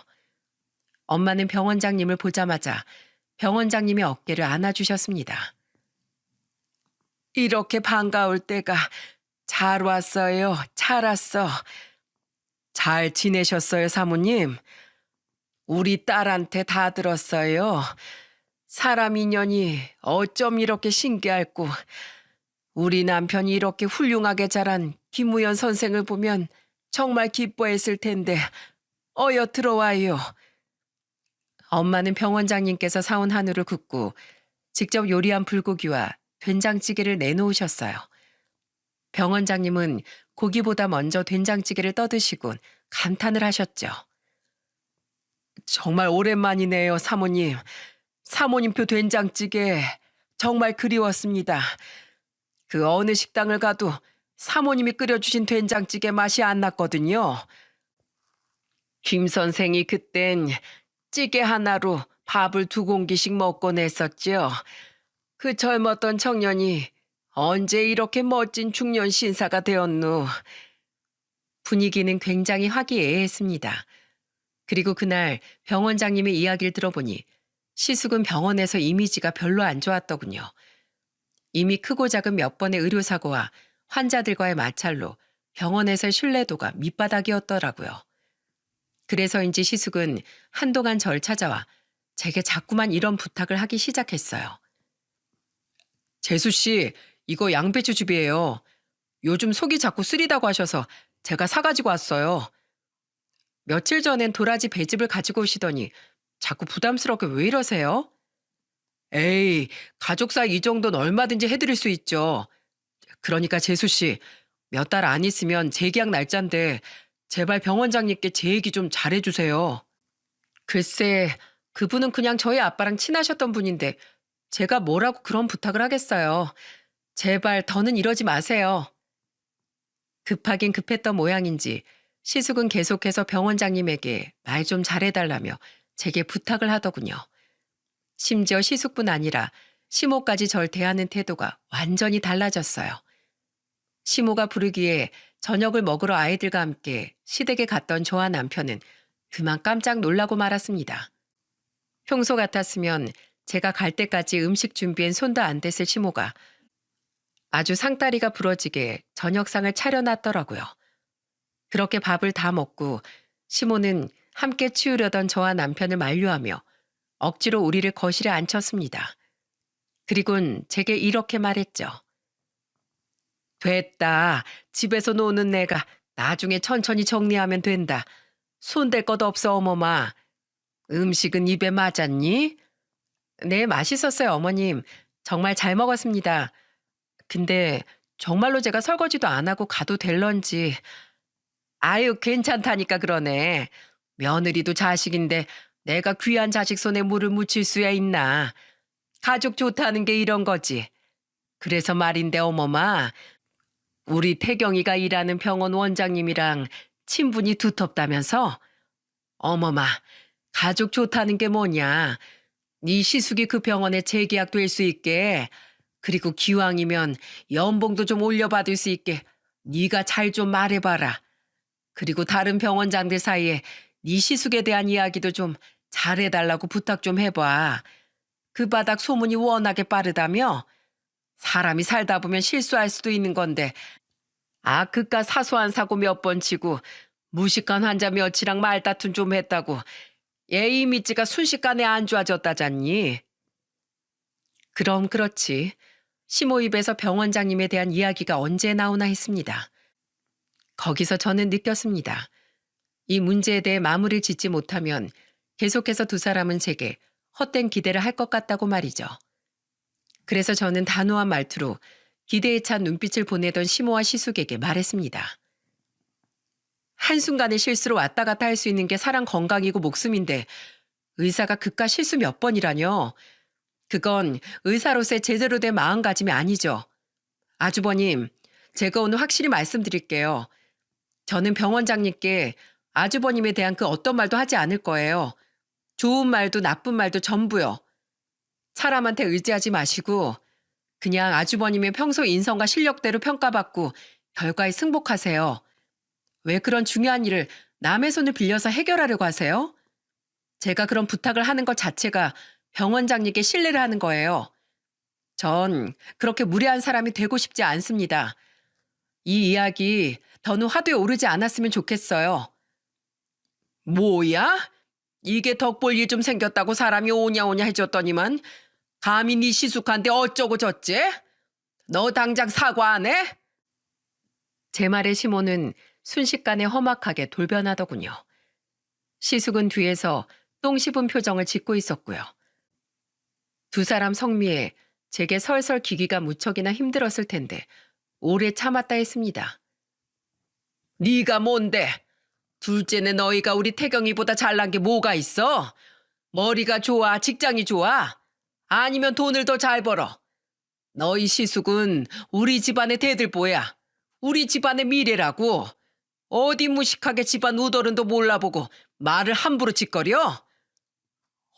엄마는 병원장님을 보자마자 병원장님의 어깨를 안아주셨습니다. 이렇게 반가울 때가 잘 왔어요. 잘 왔어. 잘 지내셨어요, 사모님? 우리 딸한테 다 들었어요. 사람 인연이 어쩜 이렇게 신기할꼬. 우리 남편이 이렇게 훌륭하게 자란 김우연 선생을 보면 정말 기뻐했을 텐데 어여 들어와요. 엄마는 병원장님께서 사온 한우를 굽고 직접 요리한 불고기와 된장찌개를 내놓으셨어요. 병원장님은 고기보다 먼저 된장찌개를 떠드시곤 감탄을 하셨죠. 정말 오랜만이네요, 사모님. 사모님표 된장찌개 정말 그리웠습니다. 그 어느 식당을 가도 사모님이 끓여주신 된장찌개 맛이 안 났거든요. 김 선생이 그땐 찌개 하나로 밥을 2공기씩 먹곤 했었죠. 그 젊었던 청년이 언제 이렇게 멋진 중년 신사가 되었노. 분위기는 굉장히 화기애애했습니다. 그리고 그날 병원장님의 이야기를 들어보니 시숙은 병원에서 이미지가 별로 안 좋았더군요. 이미 크고 작은 몇 번의 의료사고와 환자들과의 마찰로 병원에서의 신뢰도가 밑바닥이었더라고요. 그래서인지 시숙은 한동안 절 찾아와 제게 자꾸만 이런 부탁을 하기 시작했어요. 재수 씨, 이거 양배추즙이에요. 요즘 속이 자꾸 쓰리다고 하셔서 제가 사가지고 왔어요. 며칠 전엔 도라지 배즙을 가지고 오시더니 자꾸 부담스럽게 왜 이러세요? 에이, 가족 사이 이 정도는 얼마든지 해드릴 수 있죠. 그러니까 재수 씨, 몇 달 안 있으면 재계약 날짜인데 제발 병원장님께 제 얘기 좀 잘해주세요. 글쎄, 그분은 그냥 저희 아빠랑 친하셨던 분인데 제가 뭐라고 그런 부탁을 하겠어요. 제발 더는 이러지 마세요. 급하긴 급했던 모양인지 시숙은 계속해서 병원장님에게 말 좀 잘해달라며 제게 부탁을 하더군요. 심지어 시숙뿐 아니라 시모까지 절 대하는 태도가 완전히 달라졌어요. 시모가 부르기에 저녁을 먹으러 아이들과 함께 시댁에 갔던 저와 남편은 그만 깜짝 놀라고 말았습니다. 평소 같았으면 제가 갈 때까지 음식 준비엔 손도 안 댔을 시모가 아주 상다리가 부러지게 저녁상을 차려놨더라고요. 그렇게 밥을 다 먹고 시모는 함께 치우려던 저와 남편을 만류하며 억지로 우리를 거실에 앉혔습니다. 그리곤 제게 이렇게 말했죠. 됐다. 집에서 노는 내가 나중에 천천히 정리하면 된다. 손댈 것 없어 어머마. 음식은 입에 맞았니? 네, 맛있었어요 어머님. 정말 잘 먹었습니다. 근데 정말로 제가 설거지도 안 하고 가도 될런지. 아유, 괜찮다니까 그러네. 며느리도 자식인데 내가 귀한 자식 손에 물을 묻힐 수야 있나. 가족 좋다는 게 이런 거지. 그래서 말인데 어머마, 우리 태경이가 일하는 병원 원장님이랑 친분이 두텁다면서? 어머마, 가족 좋다는 게 뭐냐. 네 시숙이 그 병원에 재계약 될 수 있게, 그리고 기왕이면 연봉도 좀 올려받을 수 있게 네가 잘 좀 말해봐라. 그리고 다른 병원장들 사이에 네 시숙에 대한 이야기도 좀 잘해달라고 부탁 좀 해봐. 그 바닥 소문이 워낙에 빠르다며? 사람이 살다 보면 실수할 수도 있는 건데 그깟 사소한 사고 몇 번 치고 무식한 환자 몇이랑 말다툼 좀 했다고 얘 이미지가 순식간에 안 좋아졌다잖니. 그럼 그렇지. 시모 입에서 병원장님에 대한 이야기가 언제 나오나 했습니다. 거기서 저는 느꼈습니다. 이 문제에 대해 마무리를 짓지 못하면 계속해서 두 사람은 제게 헛된 기대를 할 것 같다고 말이죠. 그래서 저는 단호한 말투로 기대에 찬 눈빛을 보내던 시모와 시숙에게 말했습니다. 한순간의 실수로 왔다 갔다 할 수 있는 게 사람 건강이고 목숨인데 의사가 그깟 실수 몇 번이라뇨. 그건 의사로서의 제대로 된 마음가짐이 아니죠. 아주버님, 제가 오늘 확실히 말씀드릴게요. 저는 병원장님께 아주버님에 대한 그 어떤 말도 하지 않을 거예요. 좋은 말도 나쁜 말도 전부요. 사람한테 의지하지 마시고 그냥 아주버님의 평소 인성과 실력대로 평가받고 결과에 승복하세요. 왜 그런 중요한 일을 남의 손을 빌려서 해결하려고 하세요? 제가 그런 부탁을 하는 것 자체가 병원장님께 신뢰를 하는 거예요. 전 그렇게 무례한 사람이 되고 싶지 않습니다. 이 이야기 더는 화두에 오르지 않았으면 좋겠어요. 뭐야? 이게 덕볼 일 좀 생겼다고 사람이 오냐오냐 해줬더니만 감히 네 시숙한테 어쩌고 저째? 너 당장 사과 안 해? 제 말에 시모는 순식간에 험악하게 돌변하더군요. 시숙은 뒤에서 똥 씹은 표정을 짓고 있었고요. 두 사람 성미에 제게 설설 기기가 무척이나 힘들었을 텐데 오래 참았다 했습니다. 네가 뭔데? 둘째는 너희가 우리 태경이보다 잘난 게 뭐가 있어? 머리가 좋아? 직장이 좋아? 아니면 돈을 더 잘 벌어? 너희 시숙은 우리 집안의 대들보야. 우리 집안의 미래라고. 어디 무식하게 집안 우더른도 몰라보고 말을 함부로 짓거려?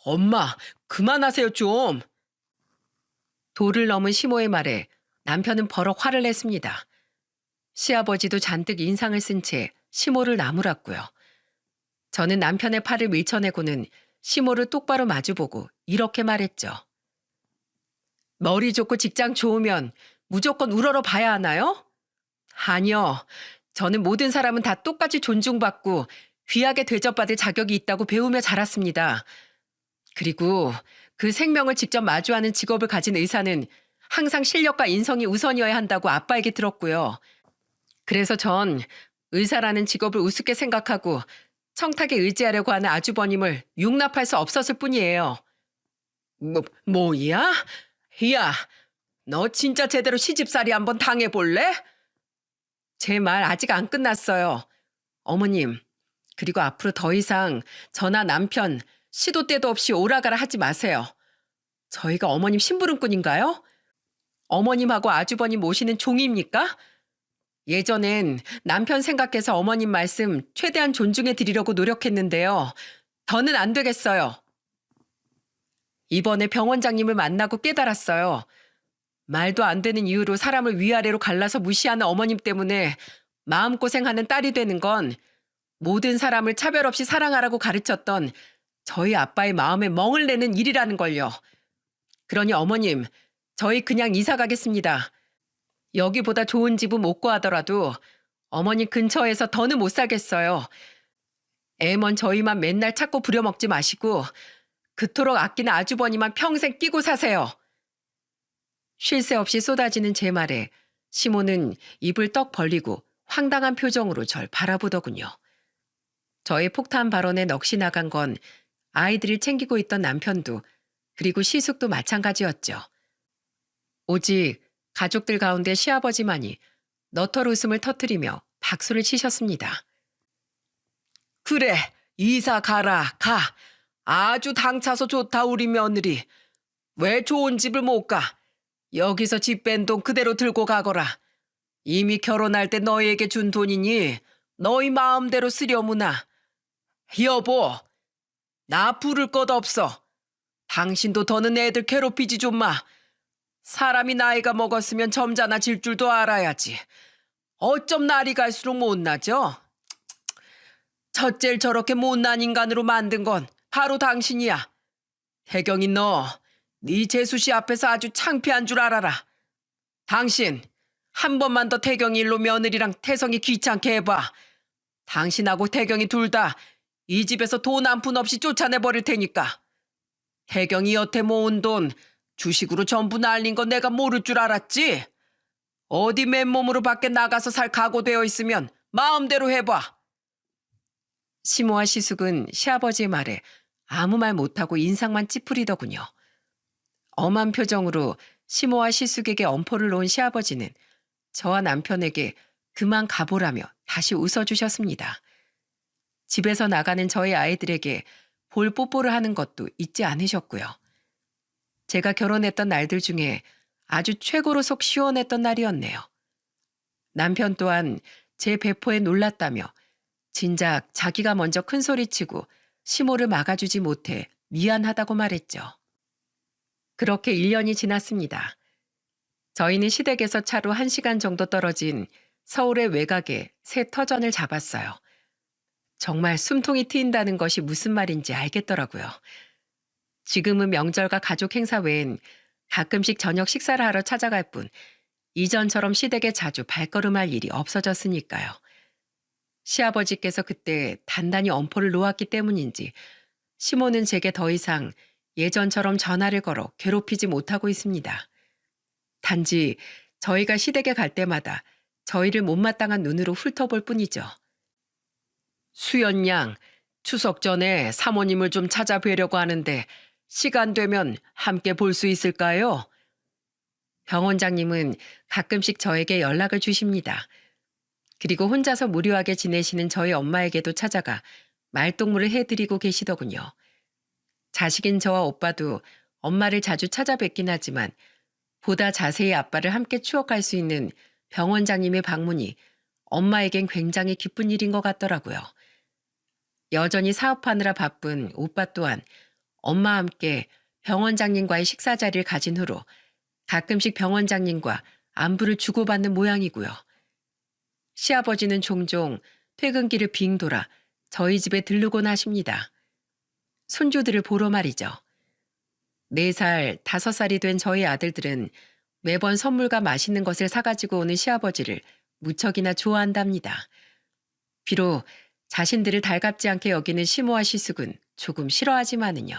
엄마, 그만하세요 좀. 도를 넘은 시모의 말에 남편은 버럭 화를 냈습니다. 시아버지도 잔뜩 인상을 쓴 채 시모를 나무랐고요. 저는 남편의 팔을 밀쳐내고는 시모를 똑바로 마주보고 이렇게 말했죠. 머리 좋고 직장 좋으면 무조건 우러러 봐야 하나요? 아니요. 저는 모든 사람은 다 똑같이 존중받고 귀하게 대접받을 자격이 있다고 배우며 자랐습니다. 그리고 그 생명을 직접 마주하는 직업을 가진 의사는 항상 실력과 인성이 우선이어야 한다고 아빠에게 들었고요. 그래서 전 의사라는 직업을 우습게 생각하고 청탁에 의지하려고 하는 아주버님을 용납할 수 없었을 뿐이에요. 뭐야? 야, 너 진짜 제대로 시집살이 한번 당해볼래? 제 말 아직 안 끝났어요. 어머님, 그리고 앞으로 더 이상 저나 남편 시도 때도 없이 오라가라 하지 마세요. 저희가 어머님 심부름꾼인가요? 어머님하고 아주버님 모시는 종입니까? 예전엔 남편 생각해서 어머님 말씀 최대한 존중해 드리려고 노력했는데요. 더는 안 되겠어요. 이번에 병원장님을 만나고 깨달았어요. 말도 안 되는 이유로 사람을 위아래로 갈라서 무시하는 어머님 때문에 마음고생하는 딸이 되는 건 모든 사람을 차별 없이 사랑하라고 가르쳤던 저희 아빠의 마음에 멍을 내는 일이라는 걸요. 그러니 어머님, 저희 그냥 이사 가겠습니다. 여기보다 좋은 집은 못 구하더라도 어머니 근처에서 더는 못 살겠어요. 애먼 저희만 맨날 찾고 부려먹지 마시고 그토록 아끼는 아주버니만 평생 끼고 사세요. 쉴 새 없이 쏟아지는 제 말에 시모는 입을 떡 벌리고 황당한 표정으로 절 바라보더군요. 저의 폭탄 발언에 넋이 나간 건 아이들을 챙기고 있던 남편도 그리고 시숙도 마찬가지였죠. 오직 가족들 가운데 시아버지만이 너털 웃음을 터뜨리며 박수를 치셨습니다. 그래, 이사 가라, 가. 아주 당차서 좋다, 우리 며느리. 왜 좋은 집을 못 가? 여기서 집 뺀 돈 그대로 들고 가거라. 이미 결혼할 때 너희에게 준 돈이니 너희 마음대로 쓰려무나. 여보, 나 부를 것 없어. 당신도 더는 애들 괴롭히지 좀 마. 사람이 나이가 먹었으면 점잖아 질 줄도 알아야지. 어쩜 날이 갈수록 못나죠? 첫째를 저렇게 못난 인간으로 만든 건 바로 당신이야. 태경이 너, 네 재수씨 앞에서 아주 창피한 줄 알아라. 당신, 한 번만 더 태경이 일로 며느리랑 태성이 귀찮게 해봐. 당신하고 태경이 둘 다 이 집에서 돈 한 푼 없이 쫓아내버릴 테니까. 태경이 여태 모은 돈 주식으로 전부 날린 거 내가 모를 줄 알았지? 어디 맨몸으로 밖에 나가서 살 각오되어 있으면 마음대로 해봐. 시모와 시숙은 시아버지의 말에 아무 말 못하고 인상만 찌푸리더군요. 엄한 표정으로 시모와 시숙에게 엄포를 놓은 시아버지는 저와 남편에게 그만 가보라며 다시 웃어주셨습니다. 집에서 나가는 저희 아이들에게 볼 뽀뽀를 하는 것도 잊지 않으셨고요. 제가 결혼했던 날들 중에 아주 최고로 속 시원했던 날이었네요. 남편 또한 제 배포에 놀랐다며 진작 자기가 먼저 큰 소리치고 시모를 막아주지 못해 미안하다고 말했죠. 그렇게 1년이 지났습니다. 저희는 시댁에서 차로 1시간 정도 떨어진 서울의 외곽에 새 터전을 잡았어요. 정말 숨통이 트인다는 것이 무슨 말인지 알겠더라고요. 지금은 명절과 가족 행사 외엔 가끔씩 저녁 식사를 하러 찾아갈 뿐 이전처럼 시댁에 자주 발걸음할 일이 없어졌으니까요. 시아버지께서 그때 단단히 엄포를 놓았기 때문인지 시모는 제게 더 이상 예전처럼 전화를 걸어 괴롭히지 못하고 있습니다. 단지 저희가 시댁에 갈 때마다 저희를 못마땅한 눈으로 훑어볼 뿐이죠. 수연 양, 추석 전에 사모님을 좀 찾아뵈려고 하는데 시간 되면 함께 볼 수 있을까요? 병원장님은 가끔씩 저에게 연락을 주십니다. 그리고 혼자서 무료하게 지내시는 저희 엄마에게도 찾아가 말동무를 해드리고 계시더군요. 자식인 저와 오빠도 엄마를 자주 찾아뵙긴 하지만 보다 자세히 아빠를 함께 추억할 수 있는 병원장님의 방문이 엄마에겐 굉장히 기쁜 일인 것 같더라고요. 여전히 사업하느라 바쁜 오빠 또한 엄마와 함께 병원장님과의 식사 자리를 가진 후로 가끔씩 병원장님과 안부를 주고받는 모양이고요. 시아버지는 종종 퇴근길을 빙 돌아 저희 집에 들르곤 하십니다. 손주들을 보러 말이죠. 4살, 5살이 된 저희 아들들은 매번 선물과 맛있는 것을 사가지고 오는 시아버지를 무척이나 좋아한답니다. 비록 자신들을 달갑지 않게 여기는 시모와 시숙은 조금 싫어하지만은요.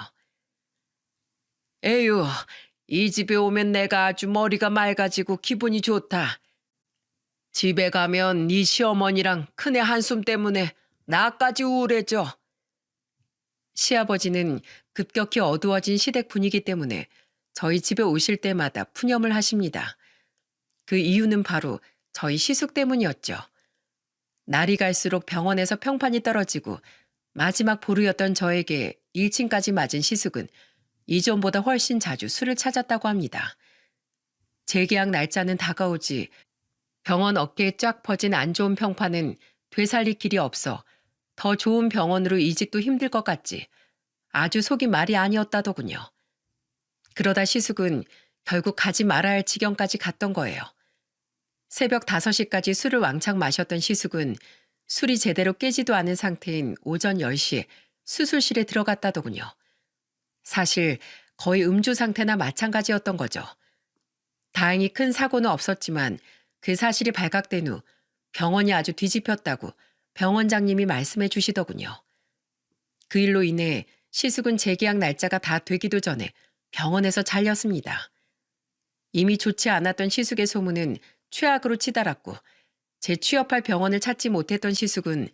에휴, 이 집에 오면 내가 아주 머리가 맑아지고 기분이 좋다. 집에 가면 네 시어머니랑 큰애 한숨 때문에 나까지 우울해져. 시아버지는 급격히 어두워진 시댁 분위기 때문에 저희 집에 오실 때마다 푸념을 하십니다. 그 이유는 바로 저희 시숙 때문이었죠. 날이 갈수록 병원에서 평판이 떨어지고 마지막 보루였던 저에게 1층까지 맞은 시숙은 이전보다 훨씬 자주 술을 찾았다고 합니다. 재계약 날짜는 다가오지 병원 어깨에 쫙 퍼진 안 좋은 평판은 되살릴 길이 없어 더 좋은 병원으로 이직도 힘들 것 같지 아주 속이 말이 아니었다더군요. 그러다 시숙은 결국 가지 말아야 할 지경까지 갔던 거예요. 새벽 5시까지 술을 왕창 마셨던 시숙은 술이 제대로 깨지도 않은 상태인 오전 10시에 수술실에 들어갔다더군요. 사실 거의 음주 상태나 마찬가지였던 거죠. 다행히 큰 사고는 없었지만 그 사실이 발각된 후 병원이 아주 뒤집혔다고 병원장님이 말씀해 주시더군요. 그 일로 인해 시숙은 재계약 날짜가 다 되기도 전에 병원에서 잘렸습니다. 이미 좋지 않았던 시숙의 소문은 최악으로 치달았고 재취업할 병원을 찾지 못했던 시숙은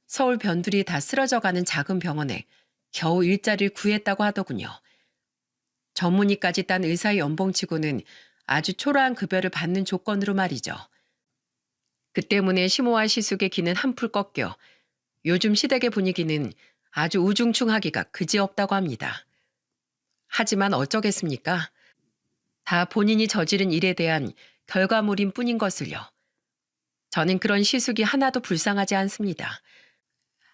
서울 변두리 다 쓰러져가는 작은 병원에 겨우 일자리를 구했다고 하더군요. 전문의까지 딴 의사의 연봉치고는 아주 초라한 급여를 받는 조건으로 말이죠. 그 때문에 시모와 시숙의 기는 한풀 꺾여 요즘 시댁의 분위기는 아주 우중충하기가 그지없다고 합니다. 하지만 어쩌겠습니까? 다 본인이 저지른 일에 대한 결과물인 뿐인 것을요. 저는 그런 시숙이 하나도 불쌍하지 않습니다.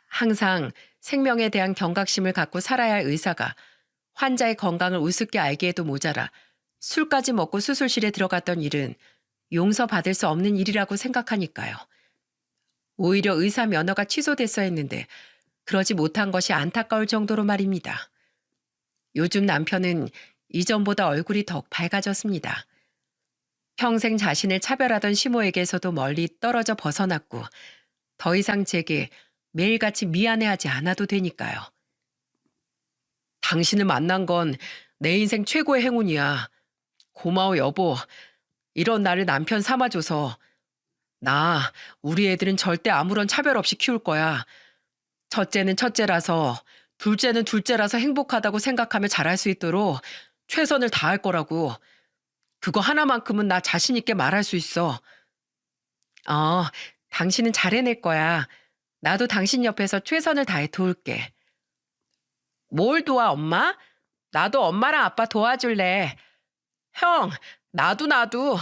항상 생명에 대한 경각심을 갖고 살아야 할 의사가 환자의 건강을 우습게 알기에도 모자라 술까지 먹고 수술실에 들어갔던 일은 용서받을 수 없는 일이라고 생각하니까요. 오히려 의사 면허가 취소됐어야 했는데 그러지 못한 것이 안타까울 정도로 말입니다. 요즘 남편은 이전보다 얼굴이 더욱 밝아졌습니다. 평생 자신을 차별하던 시모에게서도 멀리 떨어져 벗어났고 더 이상 제게 매일같이 미안해하지 않아도 되니까요. 당신을 만난 건 내 인생 최고의 행운이야. 고마워 여보. 이런 나를 남편 삼아줘서. 우리 애들은 절대 아무런 차별 없이 키울 거야. 첫째는 첫째라서, 둘째는 둘째라서 행복하다고 생각하며 잘할 수 있도록 최선을 다할 거라고. 그거 하나만큼은 나 자신 있게 말할 수 있어. 당신은 잘 해낼 거야. 나도 당신 옆에서 최선을 다해 도울게. 뭘 도와, 엄마? 나도 엄마랑 아빠 도와줄래. 형, 나도.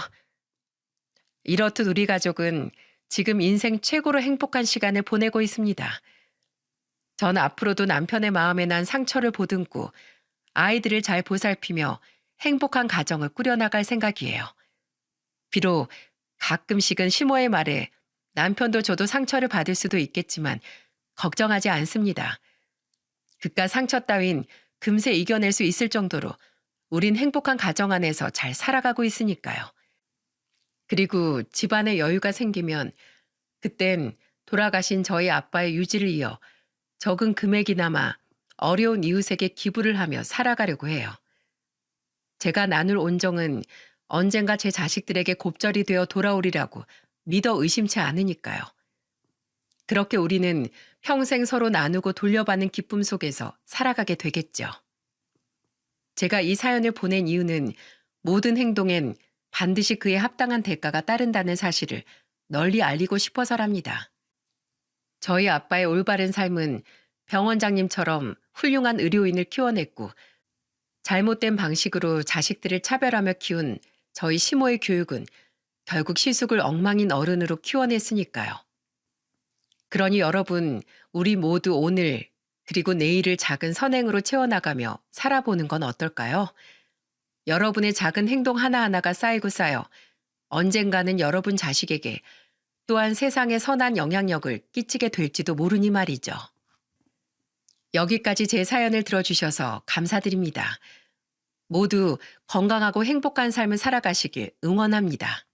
이렇듯 우리 가족은 지금 인생 최고로 행복한 시간을 보내고 있습니다. 전 앞으로도 남편의 마음에 난 상처를 보듬고 아이들을 잘 보살피며 행복한 가정을 꾸려나갈 생각이에요. 비록 가끔씩은 시모의 말에 남편도 저도 상처를 받을 수도 있겠지만 걱정하지 않습니다. 그깟 상처 따윈 금세 이겨낼 수 있을 정도로 우린 행복한 가정 안에서 잘 살아가고 있으니까요. 그리고 집안에 여유가 생기면 그땐 돌아가신 저희 아빠의 유지를 이어 적은 금액이나마 어려운 이웃에게 기부를 하며 살아가려고 해요. 제가 나눌 온정은 언젠가 제 자식들에게 곱절이 되어 돌아오리라고 믿어 의심치 않으니까요. 그렇게 우리는 평생 서로 나누고 돌려받는 기쁨 속에서 살아가게 되겠죠. 제가 이 사연을 보낸 이유는 모든 행동엔 반드시 그에 합당한 대가가 따른다는 사실을 널리 알리고 싶어서랍니다. 저희 아빠의 올바른 삶은 병원장님처럼 훌륭한 의료인을 키워냈고 잘못된 방식으로 자식들을 차별하며 키운 저희 시모의 교육은 결국 시숙을 엉망인 어른으로 키워냈으니까요. 그러니 여러분, 우리 모두 오늘 그리고 내일을 작은 선행으로 채워나가며 살아보는 건 어떨까요? 여러분의 작은 행동 하나하나가 쌓이고 쌓여 언젠가는 여러분 자식에게 또한 세상에 선한 영향력을 끼치게 될지도 모르니 말이죠. 여기까지 제 사연을 들어주셔서 감사드립니다. 모두 건강하고 행복한 삶을 살아가시길 응원합니다.